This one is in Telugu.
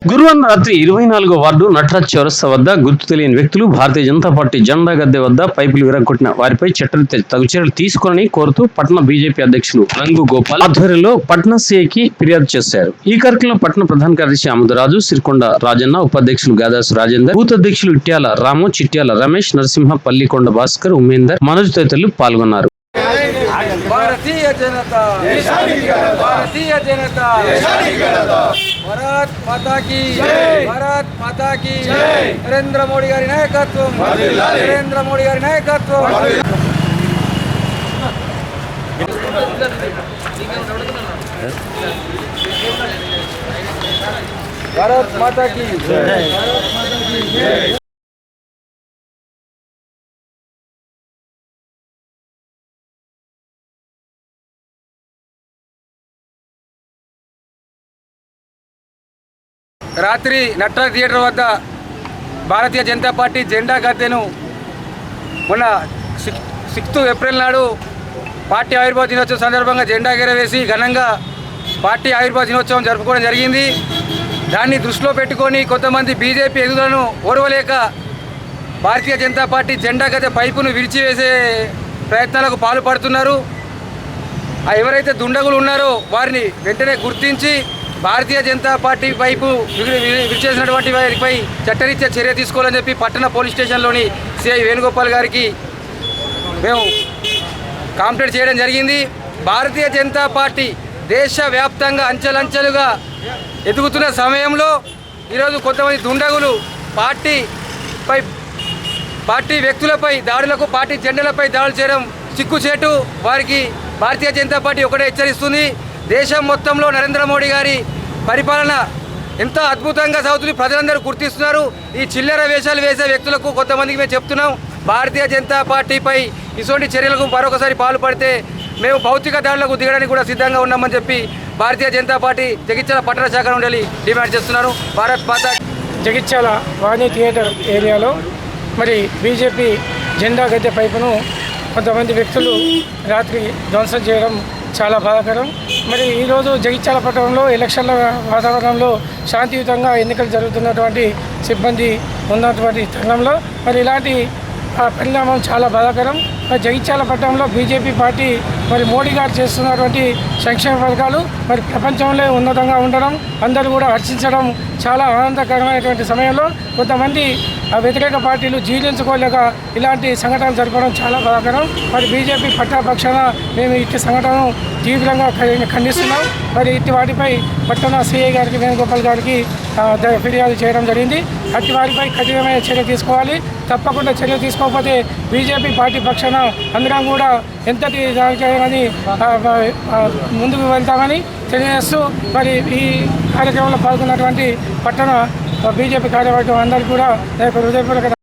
గురువారం రాత్రి 24వ వార్డు నటరాజ్ చౌరస్తా వద్ద గుర్తు తెలియని వ్యక్తులు భారతీయ జనతా పార్టీ జెండా గద్దె వద్ద పైపులు విరగొట్టిన వారిపై చట్టరీత్యా తగు చర్యలు తీసుకోవాలని కోరుతూ పట్టణ బీజేపీ అధ్యక్షులు రంగు గోపాల్ ఆధ్వర్యంలో పట్టణ సీఐకి ఫిర్యాదు చేశారు. ఈ కార్యక్రమంలో పట్టణ ప్రధాన కార్యదర్శి ఆముదరాజు, సిరికొండ రాజన్న, ఉపాధ్యక్షులు గాదాసు రాజేందర్, బూత్ అధ్యక్షులు ఇట్యాల రాము, చిట్యాల రమేష్, నరసింహ, పల్లికొండ భాస్కర్, ఉమేందర్, మనోజ్ తదితరులు పాల్గొన్నారు. भारतीय जनता भारतीय जनता भारत माता की भारत माता की नरेंद्र मोदी गारी नायकत्व नरेंद्र मोदी गारी नायकत्व भारत माता की भारत माता की जय। రాత్రి నటరాజ్ థియేటర్ వద్ద భారతీయ జనతా పార్టీ జెండా గద్దెను మొన్న 6 ఏప్రిల్ నాడు పార్టీ ఆవిర్భావ దినోత్సవం సందర్భంగా జెండా ఎగరవేసి ఘనంగా పార్టీ ఆవిర్భావ దినోత్సవం జరుపుకోవడం జరిగింది. దాన్ని దృష్టిలో పెట్టుకొని కొంతమంది బీజేపీ ఎదుగుదలను ఓర్వలేక భారతీయ జనతా పార్టీ జెండా గద్దె పైపును విరిచివేసే ప్రయత్నాలకు పాల్పడుతున్నారు. ఎవరైతే దుండగులు ఉన్నారో వారిని వెంటనే గుర్తించి భారతీయ జనతా పార్టీ వైపు విరిచేసినటువంటి వారిపై చట్టరీత్యా చర్య తీసుకోవాలని చెప్పి పట్టణ పోలీస్ స్టేషన్లోని సిఐ వేణుగోపాల్ గారికి మేము కంప్లైంట్ చేయడం జరిగింది. భారతీయ జనతా పార్టీ దేశవ్యాప్తంగా అంచెలంచెలుగా ఎదుగుతున్న సమయంలో ఈరోజు కొంతమంది దుండగులు పార్టీ వ్యక్తులపై దాడులకు, పార్టీ జెండాలపై దాడులు చేయడం సిగ్గుచేటు. వారికి భారతీయ జనతా పార్టీ ఒకటే హెచ్చరిస్తుంది, దేశం మొత్తంలో నరేంద్ర మోడీ గారి పరిపాలన ఎంతో అద్భుతంగా సాగుతుంది, ప్రజలందరూ గుర్తిస్తున్నారు. ఈ చిల్లర వేషాలు వేసే వ్యక్తులకు కొంతమందికి మేము చెప్తున్నాం, భారతీయ జనతా పార్టీపై ఇటువంటి చర్యలకు మరొకసారి పాల్పడితే మేము భౌతిక దాడులకు దిగడానికి కూడా సిద్ధంగా ఉన్నామని చెప్పి భారతీయ జనతా పార్టీ జగిత్యాల పట్టణ శాఖ నుండి డిమాండ్ చేస్తున్నారు. భారత్ మాతా జగిత్యాల వాణి థియేటర్ ఏరియాలో మరి బీజేపీ జెండా గద్దె పైపును కొంతమంది వ్యక్తులు రాత్రి ధ్వంసం చేయడం చాలా బాధాకరం. మరి ఈరోజు జగిత్యాల పట్టణంలో ఎలక్షన్ల వాతావరణంలో శాంతియుతంగా ఎన్నికలు జరుగుతున్నటువంటి సిబ్బంది ఉన్నటువంటి తరుణంలో మరి ఇలాంటి పరిణామం చాలా బాధాకరం. మరి జగిత్యాల పట్టణంలో బీజేపీ పార్టీ మరి మోడీ గారు చేస్తున్నటువంటి సంక్షేమ పథకాలు మరి ప్రపంచంలో ఉన్నతంగా ఉండడం, అందరూ కూడా హర్షించడం చాలా ఆనందకరమైనటువంటి సమయంలో కొంతమంది వ్యతిరేక పార్టీలు జీర్ణించుకోలేక ఇలాంటి సంఘటనలు జరపడం చాలా బాధాకరం. మరి బీజేపీ పక్షాన మేము ఇట్టి సంఘటనను తీవ్రంగా ఖండిస్తున్నాం. మరి ఇట్టి వాటిపై పట్టణ సిఐ గారికి, వేణుగోపాల్ గారికి ఫిర్యాదు చేయడం జరిగింది. అట్టి వారిపై కఠినమైన చర్య తీసుకోవాలి. తప్పకుండా చర్య తీసుకోకపోతే బీజేపీ పార్టీ పక్షాన అందరం కూడా ఎంతటి దానికని ముందుకు వెళ్తామని తెలియజేస్తూ మరి ఈ కార్యక్రమంలో పాల్గొన్నటువంటి పట్టణ బీజేపీ కార్యవర్గం అందరికీ కూడా హృదయపూర్వక